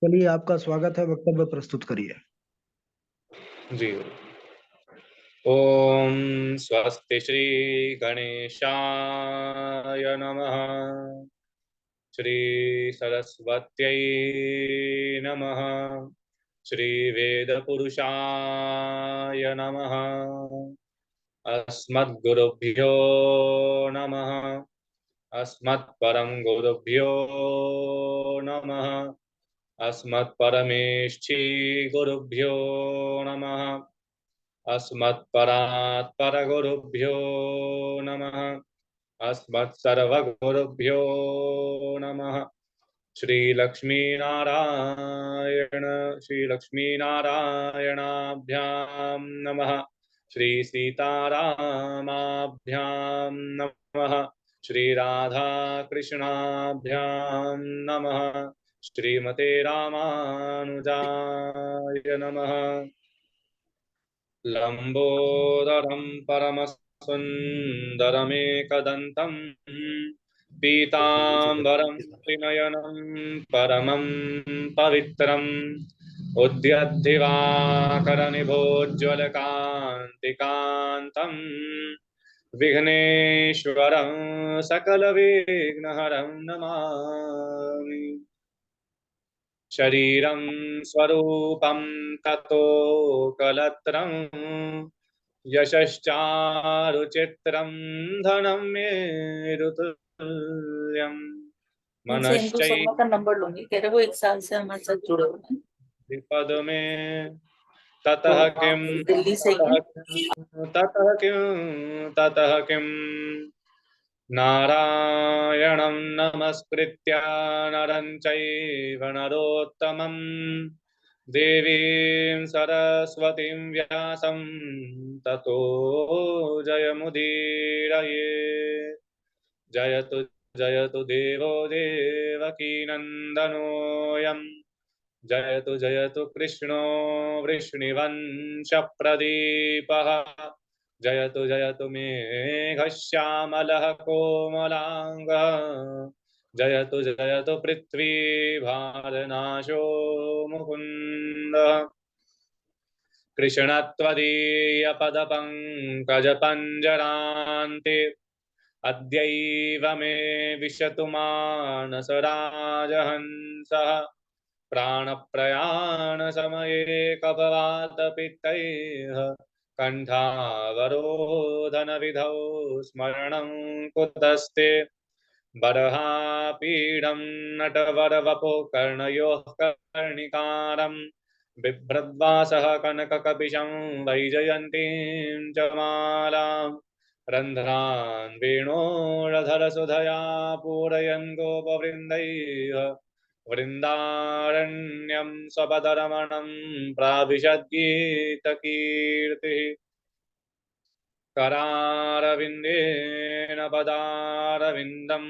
चलिए, आपका स्वागत है। वक्तव्य प्रस्तुत करिए। जी। ओम स्वस्ति श्री गणेशाय नमः। श्री सरस्वत्यै नमः। श्री वेद पुरुषाय नमः। अस्मद्गुरुभ्यो नमः। अस्मत्परम गुरुभ्यो नमः। अस्मत्परमेष्ठी गुरुभ्यो नमः। अस्मत्परात् परगुरुभ्यो नमः। अस्मत्सर्वगुरुभ्यो नमः। श्रीलक्ष्मीनारायण श्रीलक्ष्मीनारायणाभ्यां नमः। श्रीसीतारामाभ्यां नमः। श्रीराधाकृष्णाभ्यां नमः। श्रीमते रामानुजाय नमः। लंबोदरं परमसुन्दरमेकदन्तं पीताम्बरं त्रिनयनं परमं पवित्रम् उद्यद्दिवाकरनिभोज्ज्वलकान्तिकान्तं विघ्नेश्वरं सकलविघ्नहरं नमामि। शरीरं स्वरूपं ततो कलत्रं यशश्चारुचित्रं धनं मेरुतुल्यं इनसे हिंदू शर्मा का मनश्चैव नंबर लूंगी, कह रहे वो 1 साल से हमारे साथ जुड़े हुए हैं। पद में तो ततः आप किं दिल्ली से ही ततः हैं? किं ततः किं नारायणं नमस्कृत्य नरं चैव नरोत्तमं देवीं सरस्वतीं व्यासं ततो जयमुदीरये। जयतु जयतु देवो देवकीनन्दनोऽयं। जयतु जयतु कृष्णो वृष्णिवंशप्रदीपः। जयतु जयतु मेघश्यामलः कोमलाङ्गः। जयतु जयतु पृथ्वीभारनाशो मुकुन्दः। कृष्णत्वदीयपदपङ्कजपञ्जरान्ते अद्यैव मे विशतु मानसराजहंसः। प्राणप्रयाणसमये कफवातपित्तैः कण्ठावरोधनविधौ स्मरणं कुतस्ते। बर्हापीडं नटवरवपुः कर्णयोः कर्णिकारं बिभ्रद्वासः कनककपिशं वैजयन्तीं च मालाम् रन्ध्रान् वेणोरधरसुधया पूरयन् गोपवृन्दैः वृन्दारण्यं स्वपदरमणं प्राविशद्गीतकीर्तिः। करारविन्देन पदारविन्दं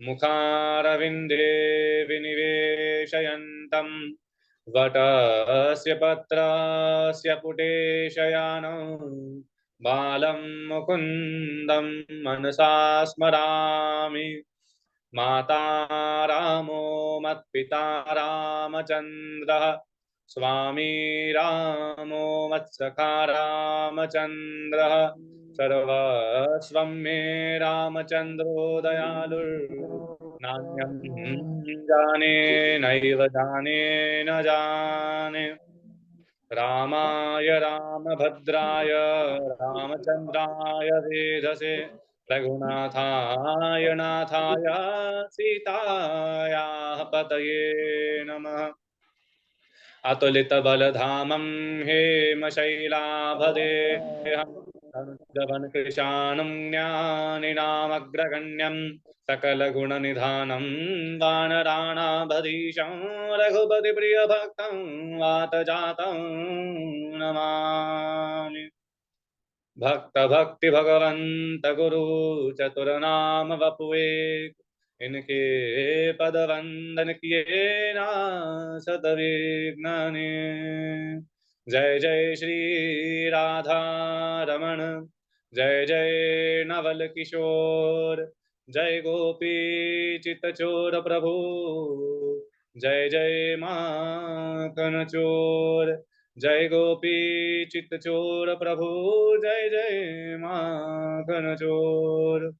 मुखारविन्दे विनिवेशयन्तं वटस्य पत्रस्य पुटे शयानं बालं मुकुन्दं मनसा स्मरामि। माता रामो मत्पिता रामचन्द्रः स्वामी रामो मत्सखा रामचन्द्रः सर्वस्वं मे रामचन्द्रो दयालुर्नान्यं जाने नैव जाने न जाने। रामाय रामभद्राय रामचन्द्राय वेधसे रघुनाथाय नाथाय सीतायाः पतये नमः। अतुलितबलधामं हेमशैलाभदेहं तनुजवनकृशानं ज्ञानिनामग्रगण्यं सकलगुणनिधानं वानराणामधीशं रघुपतिप्रियभक्तं वातजातं नमामि। भक्त भक्ति भगवंत गुरु चतुरनाम वपुए इनके पद वंदन किए ना सतविघ्नने। जय जय श्री राधा रमण। जय जय नवल किशोर। जय गोपी चित चोर प्रभु। जय जय माखन चोर, जय गोपी चित चोर प्रभु, जय जय माखन चोर।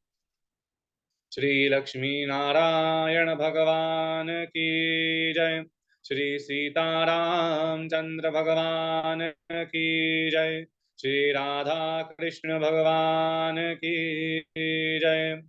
श्री लक्ष्मी नारायण भगवान की जय, श्री सीताराम चंद्र भगवान की जय, श्री राधा कृष्ण भगवान की जय,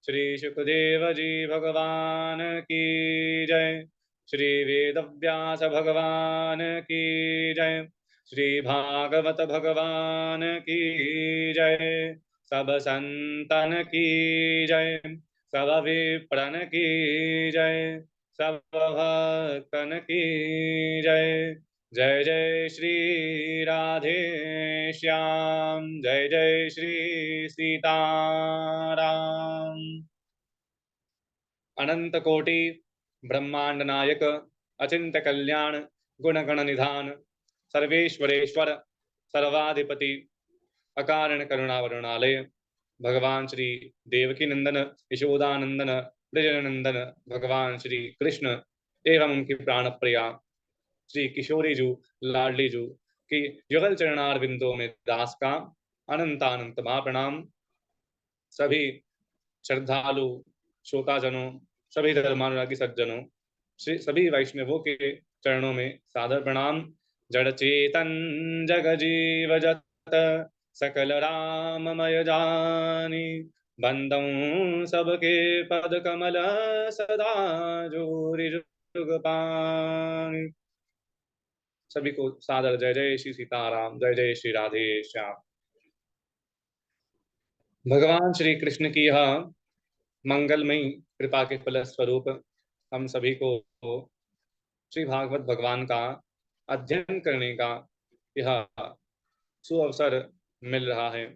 श्री सुखदेव जी भगवान की जय, श्री वेदव्यास भगवान की जय, श्री भागवत भगवान की जय, सब संतन की जय, सब विप्रन की जय, सब भक्तन की जय। जय जय श्री राधे श्याम, जय जय श्री सीताराम। अनंत कोटि ब्रह्मांड नायक, अचिंत कल्याण, गुणगण निधान, सर्वेश्वरेश्वर, सर्वाधिपति, अकारण करुणावरुणालय, भगवान श्री देवकी नंदन, यशोदानंदन, ब्रजनंदन, भगवान श्री कृष्ण एवं उनकी प्राण प्रिया श्री किशोरी जू, लाडली जू की युगल चरणार बिंदुओं में दास का अनंत अनंत महाप्रणाम। सभी श्रद्धालु श्रोताजनों, सभी धर्मानुरागी सज्जनों, सभी वैष्णवों के चरणों में सादर प्रणाम। जड़ चेतन जग जीव जत सकल राममय जानी, बंदऊं सबके पद कमल सदा जोरि जुग पानी। सभी को सादर जय जय श्री सीताराम, जय जय श्री राधे श्याम। भगवान श्री कृष्ण की यह मंगलमयी कृपा के फल स्वरूप हम सभी को श्री भागवत भगवान का अध्ययन करने का यह सुअवसर मिल रहा है।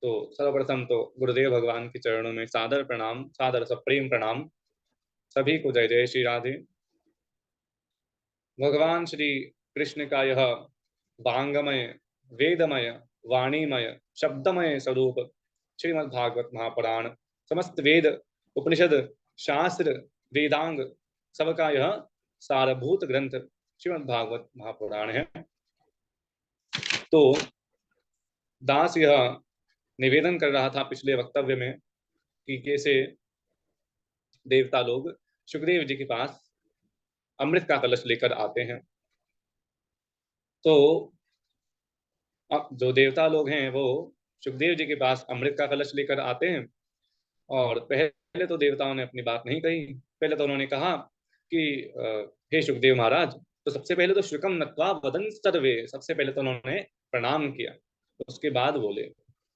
तो सर्वप्रथम तो गुरुदेव भगवान के चरणों में सादर प्रणाम, सादर सप्रेम प्रणाम। सभी को जय जय श्री राधे। भगवान श्री कृष्ण का यह वांगमय, वेदमय, वाणीमय, शब्दमय स्वरूप श्रीमद् भागवत महापुराण, समस्त वेद, उपनिषद, शास्त्र, वेदांग सबका यह सारभूत ग्रंथ श्रीमद् भागवत महापुराण है। तो दास यह निवेदन कर रहा था पिछले वक्तव्य में कि कैसे देवता लोग सुखदेव जी के पास अमृत का कलश लेकर आते हैं। तो अब जो देवता लोग हैं वो सुखदेव जी के पास अमृत का कलश लेकर आते हैं और पहले तो देवताओं ने अपनी बात नहीं कही। पहले तो उन्होंने कहा कि हे सुखदेव महाराज, तो सबसे पहले तो शुकम नत्वा वदन सर्वे, सबसे पहले तो उन्होंने प्रणाम किया। उसके बाद बोले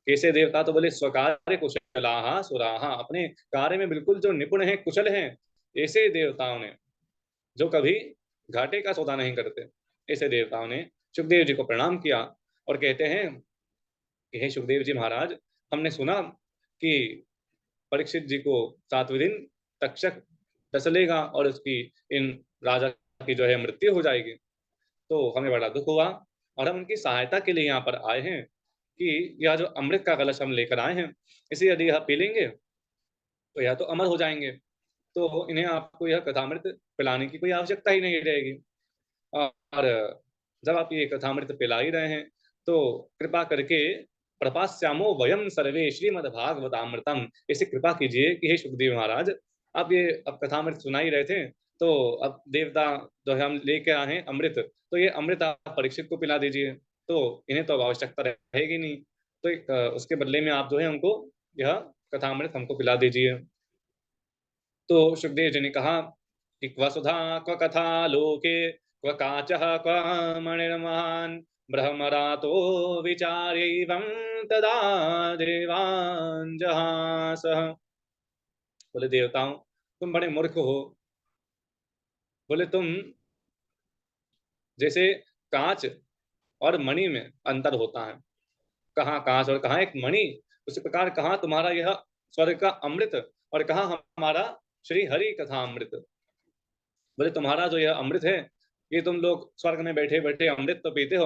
कैसे देवता, तो बोले स्वकार्य कुशलाहा सुराहा, अपने कार्य में बिल्कुल जो निपुण है, कुशल हैं, ऐसे देवताओं ने, जो कभी घाटे का सौदा नहीं करते, ऐसे देवताओं ने सुखदेव जी को प्रणाम किया और कहते हैं कि हे सुखदेव जी महाराज, हमने सुना कि परीक्षित जी को 7वें दिन तक्षक डस लेगा और उसकी इन राजा की जो है मृत्यु हो जाएगी। तो हमें बड़ा दुख हुआ और हम उनकी सहायता के लिए यहाँ पर आए हैं कि यह जो अमृत का कलश हम लेकर आए हैं, इसे यदि यह पी लेंगे तो यह तो अमर हो जाएंगे, तो इन्हें आपको यह कथामृत पिलाने की कोई आवश्यकता ही नहीं रहेगी। और जब आप ये कथामृत पिला ही रहे हैं तो कृपा करके प्रपास्यामो वयम सर्वे श्रीमद्भागवतामृतम, ऐसे कृपा कीजिए कि हे सुखदेव महाराज, आप ये अब कथामृत सुना ही रहे थे, तो अब देवता जो है हम लेके आए हैं अमृत, तो ये अमृत आप परीक्षित को पिला दीजिए, तो इन्हें तो अब आवश्यकता रहेगी नहीं, तो उसके बदले में आप जो है हमको यह कथामृत हमको पिला दीजिए। तो सुखदेव जी ने कहा कि क्व सुधा क्व कथा लोके क्व काचः क्व मणिर्महान् ब्रह्मरातो विचार्यैवं तदा देवान् जहासः। बोले देवताओं, तुम बड़े मूर्ख हो। बोले तुम जैसे कांच और मणि में अंतर होता है, कहाँ कांच और कहाँ एक मणि, उसी प्रकार कहाँ तुम्हारा यह स्वर्ग का अमृत और कहाँ हमारा श्री हरि कथा अमृत। बोले तुम्हारा जो यह अमृत है, ये तुम लोग स्वर्ग में बैठे बैठे अमृत तो पीते हो,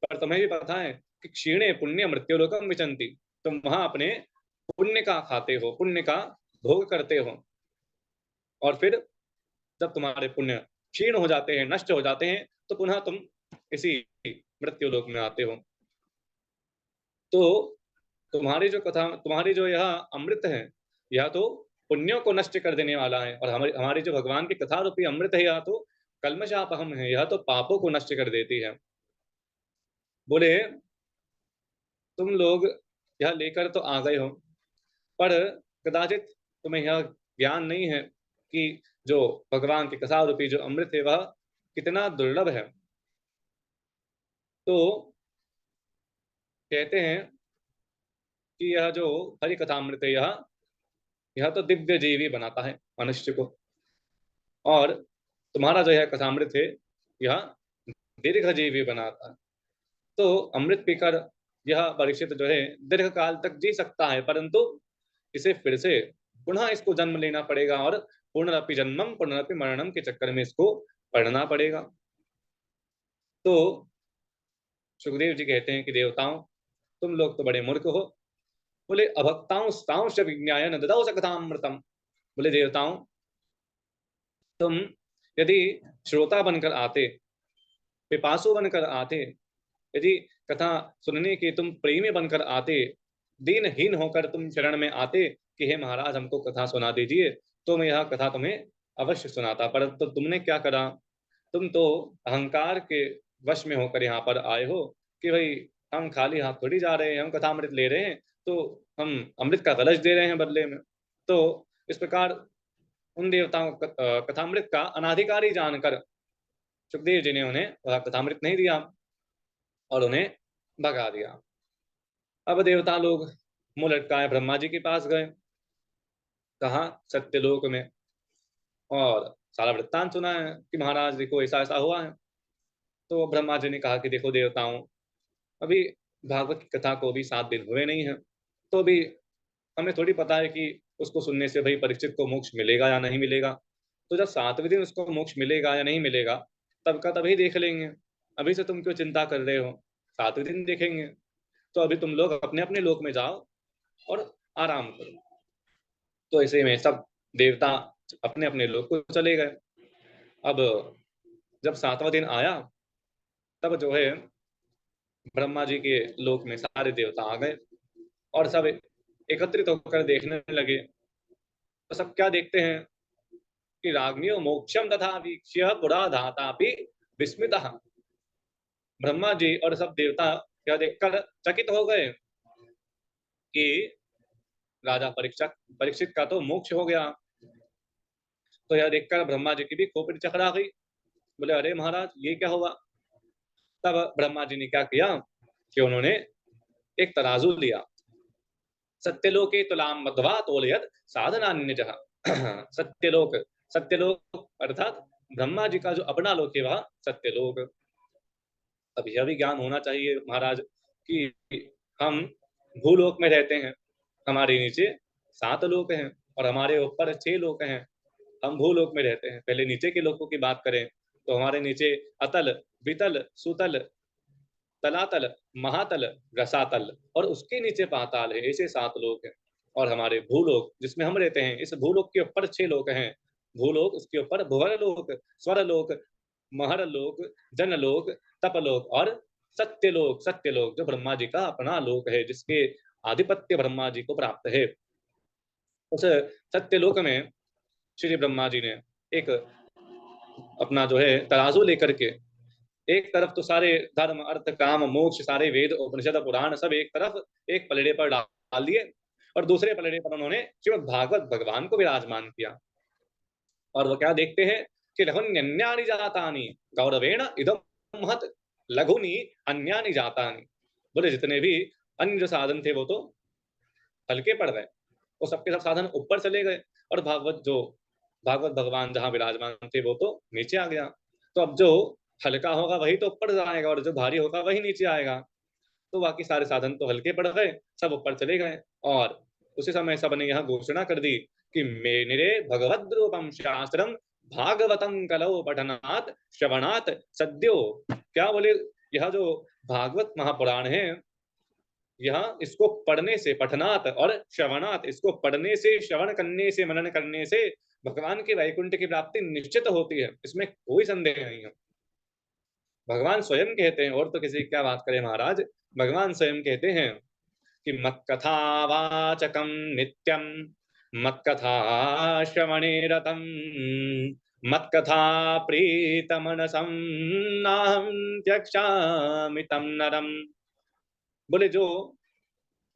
पर तुम्हें भी पता है कि क्षीणे पुण्य मृत्युलोकम विचंति, तुम वहां अपने पुण्य का खाते हो, पुण्य का भोग करते हो, और फिर जब तुम्हारे पुण्य क्षीण हो जाते हैं, नष्ट हो जाते हैं, तो पुनः तुम इसी मृत्यु लोक में आते हो। तो तुम्हारी जो कथा, तुम्हारी जो यह अमृत है, यह तो पुण्यों को नष्ट कर देने वाला है, और हमारी हमारी जो भगवान की कथा रूपी अमृत है, यह तो कल्मषापहम है, यह तो पापों को नष्ट कर देती है। बोले तुम लोग यह लेकर तो आ गए हो, पर कदाचित तुम्हें यह ज्ञान नहीं है कि जो भगवान की कथा रूपी जो अमृत है वह कितना दुर्लभ है। तो कहते हैं कि यह जो हरि कथा अमृत है, यह तो दिव्य जीवी बनाता है मनुष्य को, और तुम्हारा जो यह कथामृत है, यह दीर्घ जीवी बनाता है। तो अमृत पीकर यह परीक्षित जो है दीर्घ काल तक जी सकता है, परंतु इसे फिर से पुनः इसको जन्म लेना पड़ेगा, और पुनरपि जन्मम पुनरपि मरणम के चक्कर में इसको पढ़ना पड़ेगा। तो सुखदेव जी कहते हैं कि देवताओं, तुम लोग तो बड़े मूर्ख हो। बोले अभक्ताओं स्तांश विज्ञाय न ददाओ सकथामृतम। बोले देवताओं, तुम यदि श्रोता बनकर आते, पिपासु बनकर आते, यदि कथा सुनने के तुम प्रेमी बनकर आते, दीनहीन होकर तुम शरण में आते कि हे महाराज हमको कथा सुना दीजिए, तो मैं यह कथा तुम्हें अवश्य सुनाता। पर तो तुमने क्या करा, तुम तो अहंकार के वश में होकर यहाँ पर आए हो कि भाई हम खाली हाथ थोड़ी जा रहे हैं, हम कथामृत ले रहे हैं, तो हम अमृत का कलश दे रहे हैं बदले में। तो इस प्रकार उन देवताओं कथामृत का अनाधिकारी जानकर सुखदेव जी ने उन्हें वह कथामृत नहीं दिया और उन्हें भगा दिया। अब देवता लोग मुंह लटकाए ब्रह्मा जी के पास गए, कहा सत्यलोक में, और सारा वृत्तांत सुना है कि महाराज देखो ऐसा ऐसा हुआ है। तो ब्रह्मा जी ने कहा कि देखो देवताओं, अभी भागवत की कथा को भी 7 दिन हुए नहीं है, तो अभी हमें थोड़ी पता है कि उसको सुनने से भाई परीक्षित को मोक्ष मिलेगा या नहीं मिलेगा। तो जब 7वें दिन उसको मोक्ष मिलेगा या नहीं मिलेगा, तब का तभी देख लेंगे। अभी से तुम क्यों चिंता कर रहे हो, 7वें दिन देखेंगे। तो अभी तुम लोग अपने अपने लोक में जाओ और आराम करो। तो ऐसे में सब देवता अपने अपने लोक को चले गए। अब जब 7वां दिन आया, तब जो है ब्रह्मा जी के लोक में सारे देवता आ गए, और सब एकत्रित होकर देखने लगे। तो सब क्या देखते हैं कि राग्नियो मोक्षम तथा वीक्ष्य पुरा धातापि विस्मितः। ब्रह्मा जी और सब देवता यह देखकर चकित हो गए कि राजा परीक्षित का तो मोक्ष हो गया। तो यह देखकर ब्रह्मा जी की भी खोपड़ी चकरा गई। बोले अरे महाराज ये क्या हुआ। तब ब्रह्मा जी ने क्या किया कि उन्होंने एक तराजू लिया, सत्यलोके तुलाम मध्वा तोलयत साधनान्यजः। सत्यलोक, सत्यलोक अर्थात ब्रह्मा जी का जो अपना लोक है वह सत्यलोक। अब यह भी ज्ञान होना चाहिए महाराज कि हम भूलोक में रहते हैं, हमारे नीचे 7 लोक हैं और हमारे ऊपर 6 लोक हैं। हम भूलोक में रहते हैं। पहले नीचे के लोकों की बात करें तो हमारे नीचे अतल, वितल, सुतल, तलातल, महातल, रसातल, और उसके नीचे पाताल है। ऐसे 7 लोक हैं। और हमारे भूलोक जिसमें हम रहते हैं, इस भूलोक के ऊपर 6 लोक हैं। भूलोक, उसके ऊपर भुवरलोक, स्वरलोक, महरलोक, जनलोक, तपलोक और सत्यलोक। सत्यलोक जो ब्रह्मा जी का अपना लोक है, जिसके आधिपत्य ब्रह्मा जी को प्राप्त है। उस सत्यलोक में श्री ब्रह्मा जी ने एक अपना जो है तराजू लेकर के, एक तरफ तो सारे धर्म अर्थ काम मोक्ष, सारे वेद उपनिषद पुराण सब एक तरफ एक पलड़े पर डाल दिए, और दूसरे पलड़े पर उन्होंने श्रीमद् भागवत भगवान को विराजमान किया। और वो क्या देखते हैं कि लघुन्यन्यानि जातानि गौरवेण इदम महत् लघुनि अन्यानि जातानि। बोले जितने भी अन्य जो साधन थे वो तो हल्के पड़ गए, वो सबके सब साधन ऊपर चले गए, और भागवत भगवान जहाँ विराजमान थे वो तो नीचे आ गया। तो अब जो हल्का होगा वही तो ऊपर जाएगा, और जो भारी होगा वही नीचे आएगा। तो बाकी सारे साधन तो हल्के पड़ गए, सब ऊपर चले गए। और उसी समय सबने यह घोषणा कर दी कि मेरे भगवद रूपम शास्त्रम भागवतम कलौ पठनात् श्रवणात् सद्यो। क्या बोले, यह जो भागवत महापुराण है, यह इसको पढ़ने से, पठनात् और श्रवणात्, इसको पढ़ने से, श्रवण करने से, मनन करने से भगवान के वैकुंठ की प्राप्ति निश्चित होती है, इसमें कोई संदेह नहीं है। भगवान स्वयं कहते हैं, और तो किसी की क्या बात करें महाराज, भगवान स्वयं कहते हैं कि मत्कथावाचकं नित्यं मत्कथा श्रवणे रतं मत्कथा प्रीतमनसं नाहं त्यक्षामि तं नरम। बोले जो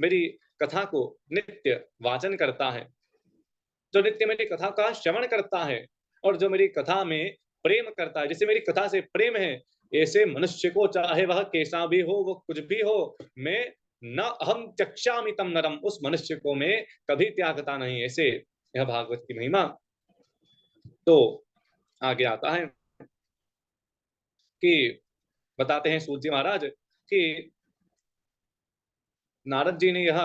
मेरी कथा को नित्य वाचन करता है, जो नित्य मेरी कथा का श्रवण करता है और जो मेरी कथा में प्रेम करता है, जिसे मेरी कथा से प्रेम है, ऐसे मनुष्य को चाहे वह कैसा भी हो, वो कुछ भी हो, मैं न अहम त्यक्षामि तम नरम, उस मनुष्य को मैं कभी त्यागता नहीं। ऐसे यह भागवत की महिमा। तो आगे आता है कि बताते हैं सूत जी महाराज कि नारद जी ने यह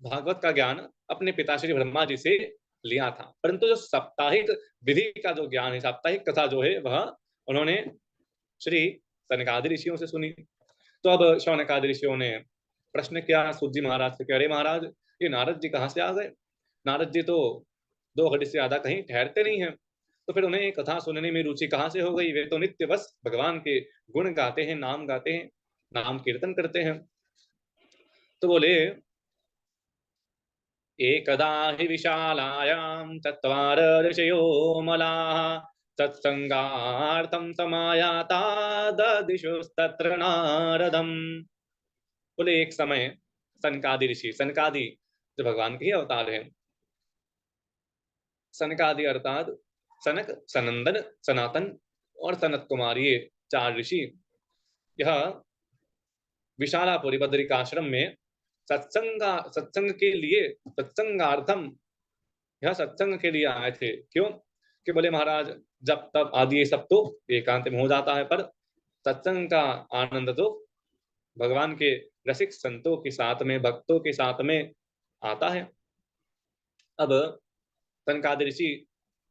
भागवत का ज्ञान अपने पिताश्री ब्रह्मा जी से लिया था, परंतु जो साप्ताहिक विधि का जो ज्ञान है, साप्ताहिक कथा जो है, वह उन्होंने श्री सनकादि ऋषियों से सुनी। तो अब शौनकादि ऋषियों ने प्रश्न किया सूत जी महाराज से कि अरे महाराज, ये नारद जी कहाँ से आ गए? नारद जी तो 2 घड़ी से ज्यादा कहीं ठहरते नहीं है, तो फिर उन्हें कथा सुनने में रुचि कहाँ से हो गई? वे तो नित्य बस भगवान के गुण गाते हैं, नाम गाते हैं, नाम कीर्तन करते हैं। तो बोले एकदा हि विशालायां चत्वार ऋषयो मलाः सत्संगार्थं समायाता ददिशुस्तत्र नारदम्। बोले एक समय सनकादि ऋषि, सनकादि जो भगवान के ही अवतार हैं, सनकादि अर्थात सनक, सनंदन, सनातन और सनत कुमार, ये 4 ऋषि यह विशालापुरी बद्रिकाश्रम में सत्संग के लिए, सत्संगार्थम, यह सत्संग के लिए आए थे। क्यों? कि बोले महाराज, जब तब आदि ये सब तो एकांत में हो जाता है, पर सत्संग का आनंद तो भगवान के रसिक संतों के साथ में, भक्तों के साथ में आता है। अब सनकादि ऋषि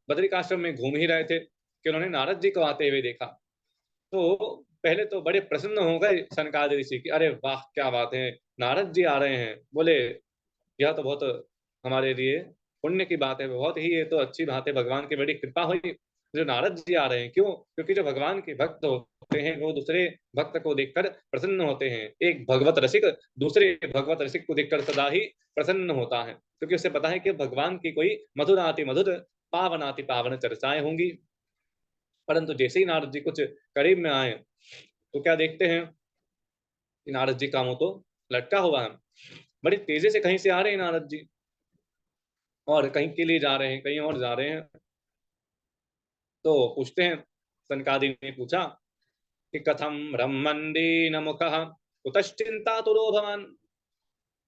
बद्रिकाश्रम में घूम ही रहे थे कि उन्होंने नारद जी को आते हुए देखा। तो पहले तो बड़े प्रसन्न हो गए सनकादि ऋषि की, अरे वाह क्या बात है, नारद जी आ रहे हैं। बोले यह तो बहुत हमारे लिए पुण्य की बात है, बहुत ही ये तो अच्छी बात है, भगवान की बड़ी कृपा हुई जो नारद जी आ रहे हैं। क्यों? क्योंकि जो भगवान के भक्त होते हैं वो दूसरे भक्त को देखकर प्रसन्न होते हैं। एक भगवत रसिक दूसरे भगवत रसिक को देखकर सदा ही प्रसन्न होता है, क्योंकि उसे पता है कि भगवान की कोई मधुराति मधुर, पावनाति पावन चर्चाएं होंगी। परंतु जैसे ही नारद जी कुछ करीब में आए तो क्या देखते हैं कि नारद जी का मुंह तो लटका हुआ है। बड़ी तेजी से कहीं से आ रहे हैं नारद जी, और कहीं के लिए जा रहे हैं, कहीं और जा रहे हैं। तो पूछते हैं, सनकादि ने पूछा कि कथम ब्रह्मंदीन मुखः कुतश्चिंतातुरो भवान।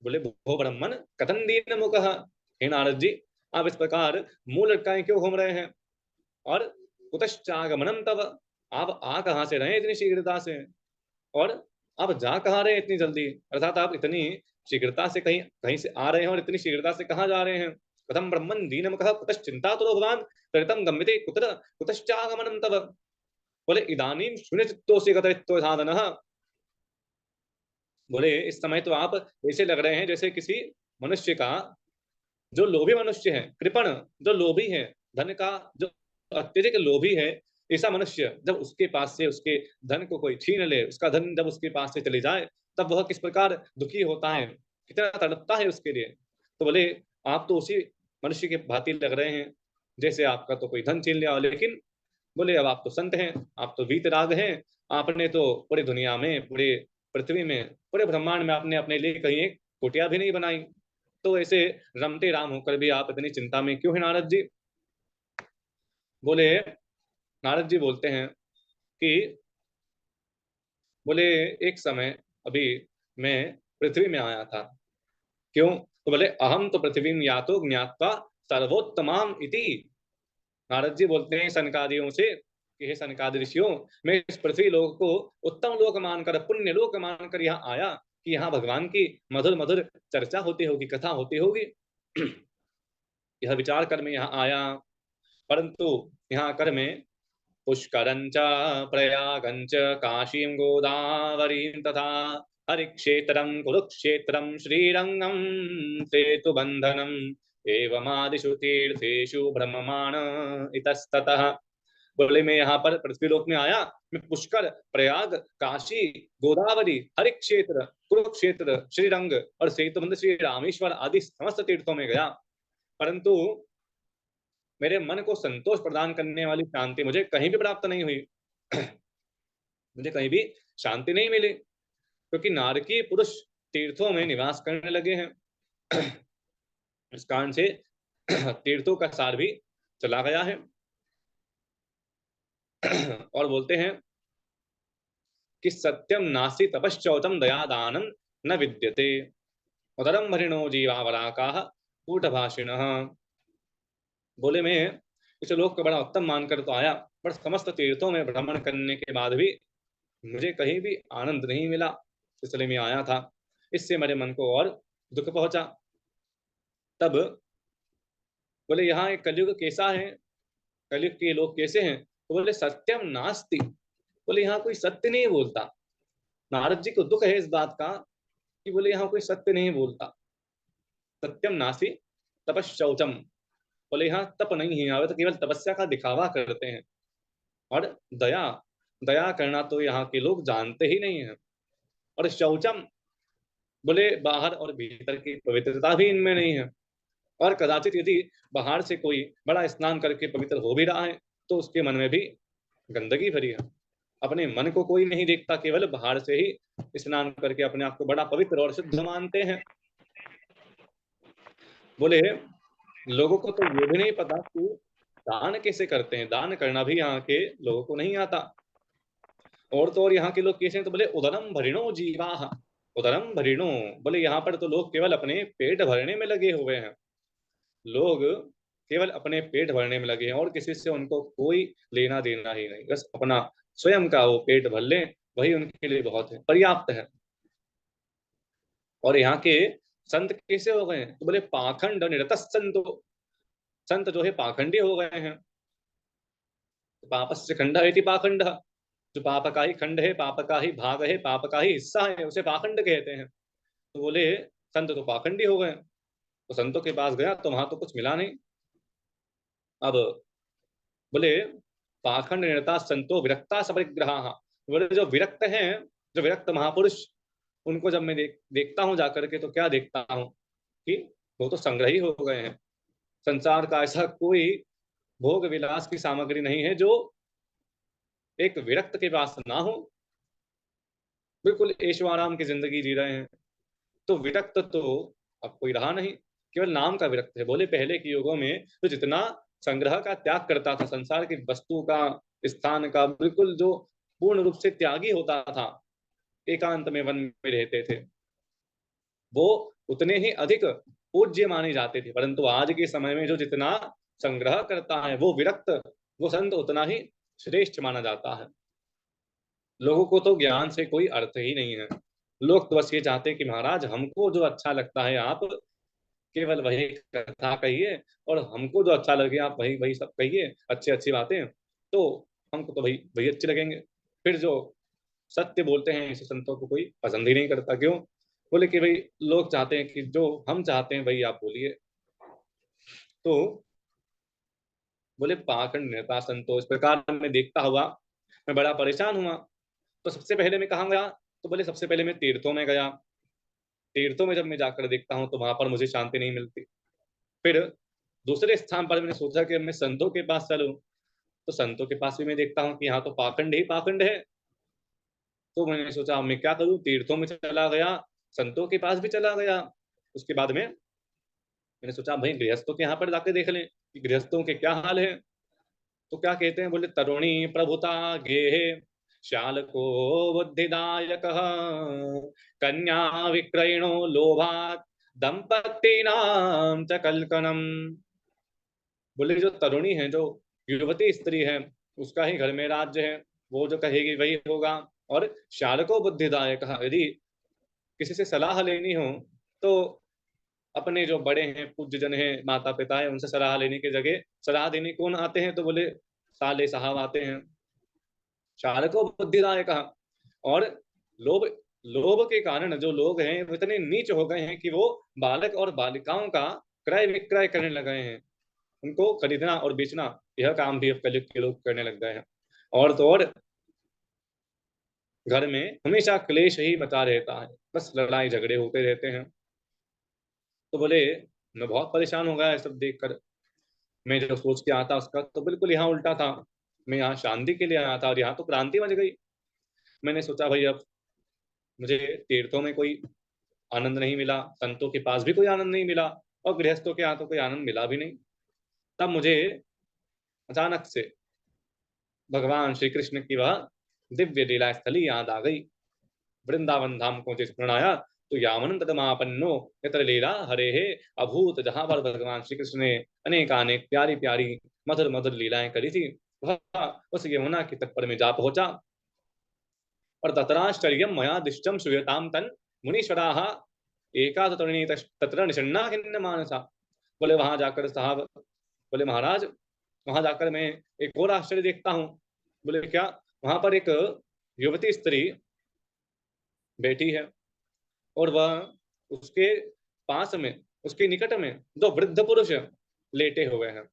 बोले भो ब्रह्मन कथन दीन मुखः, हे नारद जी, आप इस प्रकार मुंह लटकाए क्यों घूम रहे हैं? और कुतश्चागमनम तब, आप आ कहाँ से रहे इतनी शीघ्रता से, और आप जा कहाँ रहे इतनी जल्दी? अर्थात आप इतनी शीघ्रता से कहीं कहीं से आ रहे हैं और इतनी शीघ्रता से कहाँ जा रहे हैं? कथम ब्रह्मन दीनमुखः कुतश्चिंतातुरो भवान त्वरितं गम्यते कुत्र कुतश्चागमनं तव। बोले इदानीं शून्यचित्तोऽसि गतवित्तो साधनः। बोले इस समय तो आप ऐसे लग रहे हैं जैसे किसी मनुष्य का, जो लोभी मनुष्य है, कृपण, जो लोभी है, धन का जो अत्यधिक लोभी है, ऐसा मनुष्य जब उसके पास से उसके धन को कोई छीन ले, उसका धन जब उसके पास से चले जाए, तब वह किस प्रकार दुखी होता है, कितना तड़पता है उसके लिए। तो बोले आप तो उसी मनुष्य के भांति लग रहे हैं जैसे आपका तो कोई धन छीन लिया हो। लेकिन बोले अब आप तो संत हैं, आप तो वीतराग हैं, आपने तो पूरी दुनिया में, पूरे पृथ्वी में, पूरे ब्रह्मांड में आपने अपने लिए कहीं एक कुटिया भी नहीं बनाई, तो ऐसे रमते राम होकर भी आप इतनी चिंता में क्यों हैं नारद जी? बोले नारद जी बोलते हैं कि बोले एक समय अभी मैं पृथ्वी में आया था। क्यों? तो बोले अहम तो पृथ्वी यातो ज्ञात्वा सर्वोत्तमाम इति। नारद जी बोलते हैं सनकादियों से कि हे सनकादि ऋषियों, मैं इस पृथ्वी लोक को उत्तम लोक मानकर, पुण्य लोक मानकर यहाँ आया कि यहाँ भगवान की मधुर मधुर चर्चा होती होगी, कथा होती होगी। यह विचार कर मैं यहाँ आया, परंतु यहाँ कर मैं पुष्करंच प्रयागंच काशीं गोदावरीं तथा हरिक्षेत्रं कुरुक्षेत्रं श्रीरंगं सेतुबंधनं एवमादिषु तीर्थेषु भ्रममाण इतस्ततः। बोले मैं यहाँ पर पृथ्वीलोक में आया, मैं पुष्कर, प्रयाग, काशी, गोदावरी, हरिक्षेत्र, कुरुक्षेत्र, श्रीरंग और सेतुबंध श्री रामेश्वर आदि समस्त तीर्थों में गया, परंतु मेरे मन को संतोष प्रदान करने वाली शांति मुझे कहीं भी प्राप्त नहीं हुई। मुझे कहीं भी शांति नहीं मिली, क्योंकि नारकीय पुरुष तीर्थों में निवास करने लगे हैं। इस कारण से तीर्थों का सार भी चला गया है। और बोलते हैं कि सत्यम नास्ति तपश्चौचम दयादानं न विद्यते उदरम भरिणो जीवावराकाः कूटभाषिणः। बोले मैं इस लोक को बड़ा उत्तम मानकर तो आया, पर समस्त तीर्थों में भ्रमण करने के बाद भी मुझे कहीं भी आनंद नहीं मिला, इसलिए मैं आया था। इससे मेरे मन को और दुख पहुंचा। तब बोले यहाँ एक कलयुग कैसा है, कलयुग के लोग कैसे हैं, तो बोले सत्यम नास्ति। बोले यहाँ कोई सत्य नहीं बोलता। नारद जी को दुख है इस बात का कि बोले यहाँ कोई सत्य नहीं बोलता। सत्यम नास्ति तपश्चौचम, बोले यहाँ तप नहीं है, यहाँ तो केवल तपस्या का दिखावा करते हैं। और दया, दया करना तो यहाँ के लोग जानते ही नहीं है। और शौचम, बोले बाहर और भीतर की पवित्रता भी इनमें नहीं है। और कदाचित यदि बाहर से कोई बड़ा स्नान करके पवित्र हो भी रहा है तो उसके मन में भी गंदगी भरी है। अपने मन को कोई नहीं देखता, केवल बाहर से ही स्नान करके अपने आप को बड़ा पवित्र और शुद्ध मानते हैं। बोले लोगों को तो ये भी नहीं पता कि दान कैसे करते हैं, दान करना भी यहाँ के लोगों को नहीं आता। और तो और यहाँ के लोग कैसे हैं, तो बोले उदरम भरिणो जीवाः, उदरम भरिणो, बोले यहाँ पर तो लोग केवल अपने पेट भरने में लगे हुए हैं। लोग केवल अपने पेट भरने में लगे हैं और किसी से उनको कोई लेना देना ही नहीं। बस अपना स्वयं का वो पेट भर लें, वही उनके लिए बहुत है, पर्याप्त है। और यहाँ के संत कैसे हो गए हैं, तो बोले पाखंड निरत संतो, संत जो है पाखंडी हो गए हैं। पापस्य खंड है पाखंड, जो पाप का ही खंड है, पाप का ही भाग है, पाप का ही हिस्सा है, उसे पाखंड कहते हैं। तो बोले संत तो पाखंडी हो गए। तो संतों के पास गया तो वहां तो कुछ मिला नहीं। अब बोले पाखंड निरता संतो विरक्ता सपरिग्रहा, बोले जो विरक्त हैं, जो विरक्त महापुरुष, उनको जब मैं देखता हूँ जाकर के, तो क्या देखता हूँ कि वो तो संग्रही हो गए हैं। संसार का ऐसा कोई भोग विलास की सामग्री नहीं है जो एक विरक्त के पास ना हो। बिल्कुल ऐशोआराम की जिंदगी जी रहे हैं। तो विरक्त तो अब कोई रहा नहीं, केवल नाम का विरक्त है। बोले पहले के युगों में तो जितना संग्रह का त्याग करता था, संसार की वस्तु का, स्थान का, बिल्कुल जो पूर्ण रूप से त्यागी होता था, एकांत में वन में रहते थे, वो उतने ही अधिक पूज्य माने जाते थे। परंतु आज के समय में जो जितना संग्रह करता है वो विरक्त, वो संत उतना ही श्रेष्ठ माना जाता है। लोगों को तो ज्ञान से कोई अर्थ ही नहीं है। लोग तो बस ये चाहते हैं कि महाराज हमको जो अच्छा लगता है आप केवल वही कथा कहिए, और हमको जो अच्छा लगे आप वही वही सब कहिए, अच्छी अच्छी बातें, तो हमको तो वही वही अच्छे लगेंगे। फिर जो सत्य बोलते हैं ऐसे संतों को कोई पसंद ही नहीं करता। क्यों? बोले कि भाई लोग चाहते हैं कि जो हम चाहते हैं वही आप बोलिए। तो बोले पाखंड नेता संतों, इस प्रकार मैं देखता हुआ मैं बड़ा परेशान हुआ। तो सबसे पहले मैं कहाँ गया, तो बोले सबसे पहले मैं तीर्थों में गया। तीर्थों में जब मैं जाकर देखता हूँ तो वहां पर मुझे शांति नहीं मिलती। फिर दूसरे स्थान पर मैंने सोचा कि मैं संतों के पास चलूं, तो संतों के पास भी मैं देखता हूँ कि यहाँ तो पाखंड ही पाखंड है। तो मैंने सोचा मैं क्या करूं, तीर्थों में चला गया, संतों के पास भी चला गया। उसके बाद में मैंने सोचा भाई गृहस्थों के यहाँ पर जाके देख लें कि गृहस्थों के क्या हाल है। तो क्या कहते हैं, बोले तरुणी प्रभुता गेहे श्याल को बुद्धिदायक कन्या विक्रयणो लोभात दंपत्ति नाम च कलकनम। बोले जो तरुणी है, जो युवती स्त्री है, उसका ही घर में राज्य है, वो जो कहेगी वही होगा। और श्याल को बुद्धिदायक, यदि किसी से सलाह लेनी हो तो अपने जो बड़े हैं, पूज्य जन हैं, माता पिता है, उनसे सलाह लेने की जगह सलाह देने कौन आते हैं, तो बोले साले साहब आते हैं। श्याल को बुद्धिदायक। और लोभ, लोभ के कारण जो लोग हैं वो इतने नीच हो गए हैं कि वो बालक और बालिकाओं का क्रय विक्रय करने लगे हैं। उनको खरीदना और बेचना यह काम भी अब कलयुग के लोग करने लग गए हैं। और तो और घर में हमेशा क्लेश ही बचा रहता है, बस लड़ाई झगड़े होते रहते हैं। तो बोले मैं बहुत परेशान हो गया है सब देखकर। मैं जो सोच के आता उसका तो बिल्कुल यहाँ उल्टा था। मैं यहाँ शांति के लिए आया था और यहाँ तो क्रांति मच गई। मैंने सोचा भाई अब मुझे तीर्थों में कोई आनंद नहीं मिला, संतों के पास भी कोई आनंद नहीं मिला, और गृहस्थों के यहाँ तो कोई आनंद मिला भी नहीं। तब मुझे अचानक से भगवान श्री कृष्ण की वह दिव्य लीला स्थली याद आ गई। वृंदावन धाम को जिस स्मरण आया तो यावन तदमापन्नो यत्र लीला हरे हे अभूत, जहां पर भगवान श्री कृष्ण ने अनेक अनेक प्यारी प्यारी मधुर मधुर लीलाएं करी थी, वह उस यमुना के तट पर में जा पहुंचा। और तत्राश्चर्यम मया दिष्टम श्रूयताम तन मुनीश्वराः एकादतरणी तत्र निषण्णा खिन्न मानसा। बोले वहां जाकर साहब, बोले महाराज वहां जाकर मैं एक और आश्चर्य देखता हूँ। बोले क्या? वहां पर एक युवती स्त्री बैठी है और वह उसके पास में, उसके निकट में दो वृद्ध पुरुष लेटे हुए हैं,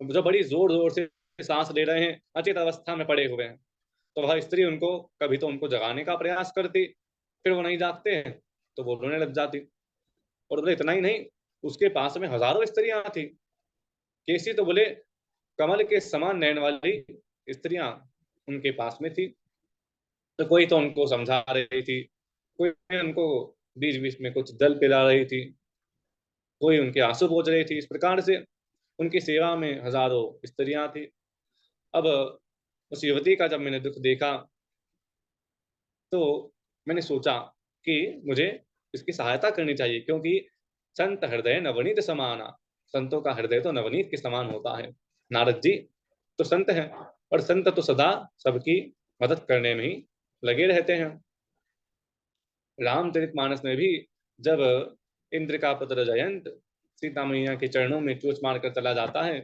जो बड़ी जोर जोर से सांस ले रहे हैं, अचेत अवस्था में पड़े हुए हैं। तो वह स्त्री उनको कभी तो उनको जगाने का प्रयास करती, फिर वो नहीं जागते हैं तो वो रोने लग जाती। और बोले इतना ही नहीं, उसके पास में हजारों स्त्रियां थी। कैसी? तो बोले कमल के समान नयन वाली स्त्रियां उनके पास में थी। तो कोई तो उनको समझा रही थी, कोई उनको बीच बीच में कुछ जल पिला रही थी, कोई उनके आंसू पोंछ रही थी। इस प्रकार से उनकी सेवा में हजारों स्त्रियां थी। अब उस युवती का जब मैंने दुख देखा तो मैंने सोचा कि मुझे इसकी सहायता करनी चाहिए, क्योंकि संत हृदय नवनीत समाना, संतों का हृदय तो नवनीत के समान होता है। नारद जी तो संत हैं और संत तो सदा सबकी मदद करने में ही लगे रहते हैं। रामचरितमानस में भी जब इंद्र का पुत्र जयंत सीता मैया के चरणों में चोंच मारकर चला जाता है,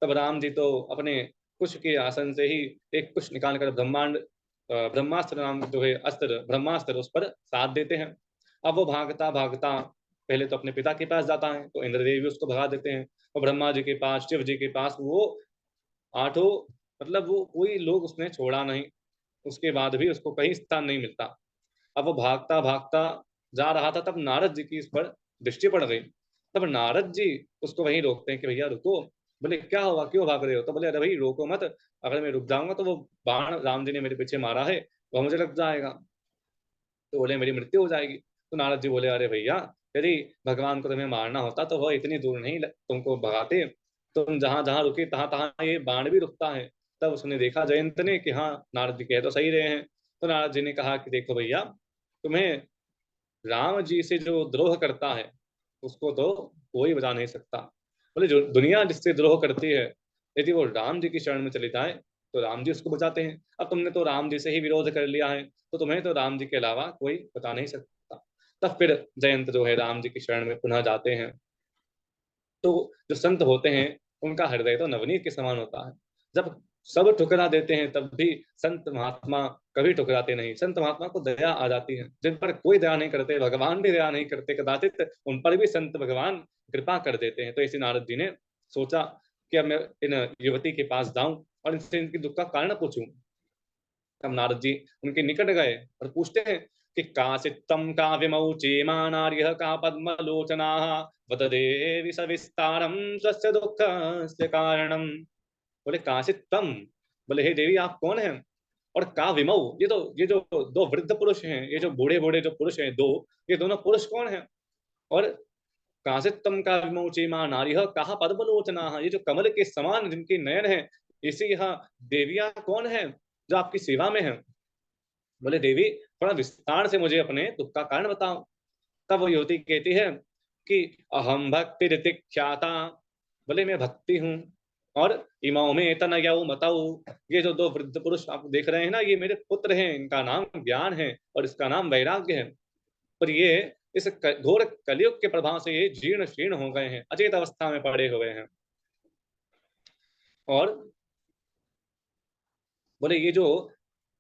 तब राम जी तो अपने कुश के आसन से ही एक कुश निकालकर ब्रह्मास्त्र नाम जो है अस्त्र, ब्रह्मास्त्र उस पर साध देते हैं। अब वो भागता भागता पहले तो अपने पिता के पास जाता है, तो इंद्रदेव भी उसको भगा देते हैं, और ब्रह्मा जी के पास, शिव जी के पास, वो आठों, मतलब वो कोई लोग उसने छोड़ा नहीं। उसके बाद भी उसको कहीं स्थान नहीं मिलता। अब वो भागता भागता जा रहा था, तब नारद जी की इस पर दृष्टि पड़ गई। तब नारद जी उसको वहीं रोकते हैं कि भैया रुको। बोले क्या हुआ, क्यों भाग रहे हो? तो बोले अरे भाई रोको मत, अगर मैं रुक जाऊंगा तो वो बाण राम जी ने मेरे पीछे मारा है वह मुझे लग जाएगा, तो बोले मेरी मृत्यु हो जाएगी। तो नारद जी बोले अरे भैया, यदि भगवान को तुम्हें मारना होता तो वह इतनी दूर नहीं तुमको भगाते, तुम जहां जहां रुके तहां तहां ये बाण भी रुकता है। तब उसने देखा जयंत ने कि हाँ नारद जी कह तो सही रहे हैं। तो नारद जी ने कहा कि देखो भैया, तुम्हें राम जी से जो द्रोह करता है उसको तो कोई बचा नहीं सकता। बोले जो दुनिया जिससे द्रोह करती है, यदि वो राम जी की शरण में चली जाए तो राम जी उसको बचाते हैं। अब तुमने तो राम जी से ही विरोध कर लिया है, तो तुम्हें तो राम जी के अलावा कोई बता नहीं सकता। तब फिर जयंत जो है राम जी की शरण में पुनः जाते हैं। तो जो संत होते हैं उनका हृदय तो नवनीत के समान होता है। जब सब ठुकरा देते हैं तब भी संत महात्मा कभी ठुकराते नहीं। संत महात्मा को दया आ जाती है, जिन पर कोई दया नहीं करते, भगवान भी दया नहीं करते कदाचित, उन पर भी संत भगवान कृपा कर देते हैं। तो इसी नारद जी ने सोचा कि अब मैं इन युवती के पास जाऊं और इनसे इनकी दुख का कारण पूछूं। तब नारद जी उनके निकट गए और पूछते हैं कि काचित्तम काव्यमौचेमानार्यः का पद्मलोचनाः वद देवी सविस्तारम स्वस्य दुःखस्य कारणम। बोले काचित्तम, बोले हे देवी आप कौन हैं? और का विमौ, ये जो दो वृद्ध पुरुष हैं, ये जो बूढ़े बूढ़े जो पुरुष हैं दो, ये दोनों पुरुष कौन हैं? और काचित्तम का विमौ चेमा नारिह कहा पद्मलोचनाः, ये जो कमल के समान जिनके नयन हैं, इसी यहाँ देवियां कौन है जो आपकी सेवा में है? बोले देवी थोड़ा विस्तार से मुझे अपने दुख का कारण बताओ। तब वो युवती कहती है कि अहम भक्ति ख्याता, बोले मैं भक्ति हूँ, और इमाओ में तनयऊ मतऊ, ये जो दो वृद्ध पुरुष आप देख रहे हैं ना, ये मेरे पुत्र हैं, इनका नाम ज्ञान है और इसका नाम वैराग्य है। पर ये इस घोर कलयुग के प्रभाव से ये जीर्ण शीर्ण हो गए हैं, अचेत अवस्था में पड़े हुए हैं। और बोले ये जो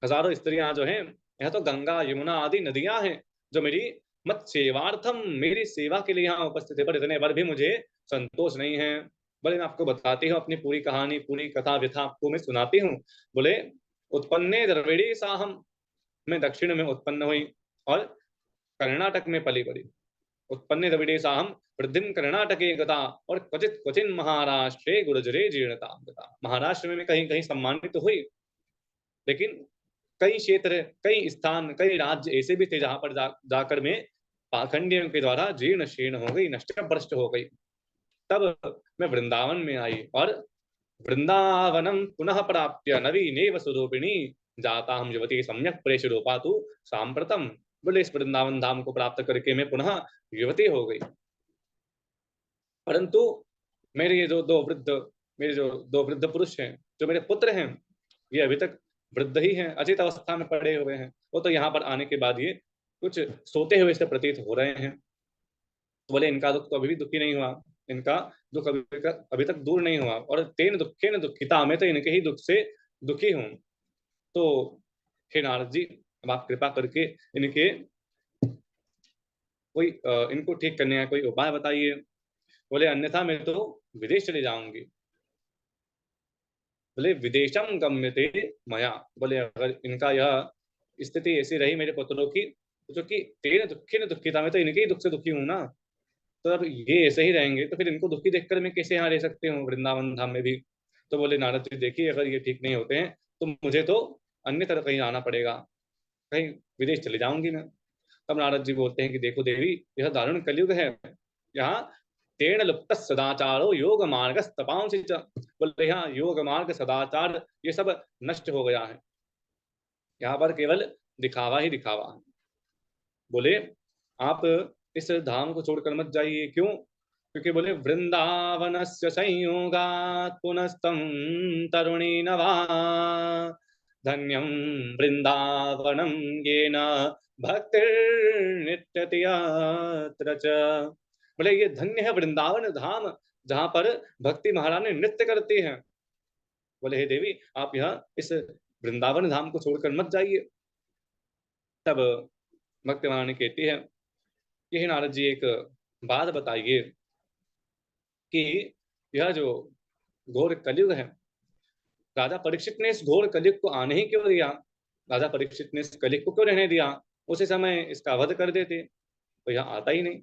हजारों स्त्रियां जो हैं, यह तो गंगा यमुना आदि नदियां हैं जो मेरी मत सेवार्थम, मेरी सेवा के लिए यहाँ उपस्थित है, पर इतने बार भी मुझे संतोष नहीं है। बोले मैं आपको बताती हूँ अपनी पूरी कहानी, पूरी कथा व्यथा आपको मैं सुनाती हूँ। बोले उत्पन्ने द्रविड़ी साहम, मैं दक्षिण में उत्पन्न हुई और कर्नाटक में पली बड़ी। उत्पन्ने द्रविड़े साहम वृद्धिम कर्नाटके गता और क्वचित क्वचिन महाराष्ट्रे गुर्जरे जीर्णता गता। महाराष्ट्र में मैं कहीं कहीं सम्मानित तो हुई, लेकिन कई क्षेत्र, कई स्थान, कई राज्य ऐसे भी थे जहां पर जाकर मैं पाखंडियों के द्वारा जीर्ण शीर्ण हो गई, नष्ट भ्रष्ट हो गई। तब मैं वृंदावन में आई और वृंदावनम पुनः प्राप्य नवीनेव स्वरूपिणी जाता हम युवती सम्यक प्रेष रूपातु सांप्रतम। बोले इस वृंदावन धाम को प्राप्त करके मैं पुनः युवती हो गई, परंतु मेरे ये जो दो वृद्ध पुरुष हैं, जो मेरे पुत्र हैं, ये अभी तक वृद्ध ही हैं, अचेत अवस्था में पड़े हुए हैं। वो तो यहाँ पर आने के बाद ये कुछ सोते हुए से प्रतीत हो रहे हैं। तो बोले इनका दुख तो अभी भी दुखी नहीं हुआ, इनका दुख अभी तक दूर नहीं हुआ, और तेन दुखे न दुखिता, मैं तो इनके ही दुख से दुखी हूँ। तो हे नारद जी, अब आप कृपा करके इनके कोई इनको ठीक करने का कोई उपाय बताइए। बोले अन्यथा मैं तो विदेश चले जाऊंगी। बोले विदेशम गम्यते मया, बोले अगर इनका यह स्थिति ऐसी रही मेरे पुत्रों की, तो जो कि तेरे दुखे न दुखिता, मैं तो इनके ही दुख से दुखी हूं ना, तो अब ये ऐसे ही रहेंगे तो फिर इनको दुखी देखकर मैं कैसे यहाँ रह सकती हूँ वृंदावन धाम में भी। तो बोले नारद जी देखिए, अगर ये ठीक नहीं होते हैं तो मुझे तो अन्य तरह कहीं आना पड़ेगा, कहीं विदेश चले जाऊंगी मैं। तब नारद जी बोलते हैं कि देखो देवी, यह दारुण कलयुग है, यहाँ तेण लुप्त सदाचारो योग मार्ग तपांसी च। बोले यहाँ योग मार्ग सदाचार ये सब नष्ट हो गया है, यहाँ पर केवल दिखावा ही दिखावा है। बोले आप इस धाम को छोड़कर मत जाइए। क्यों? क्योंकि बोले वृंदावनस्य संयोगात् पुनस्तम तरुणी नवा धन्यम वृंदावनम येन भक्तिर्नित्यति यत्र च। बोले ये धन्य है वृंदावन धाम, जहां पर भक्ति महारानी नृत्य करती हैं। बोले हे देवी, आप यह इस वृंदावन धाम को छोड़कर मत जाइए। तब भक्ति महारानी कहती है कि हे नारद जी, एक बात बताइए कि यह जो घोर कलयुग है, राजा परीक्षित ने इस घोर कलयुग को आने ही क्यों दिया? राजा परीक्षित ने इस कलयुग को क्यों रहने दिया? उसी समय इसका वध कर देते, तो यह आता ही नहीं।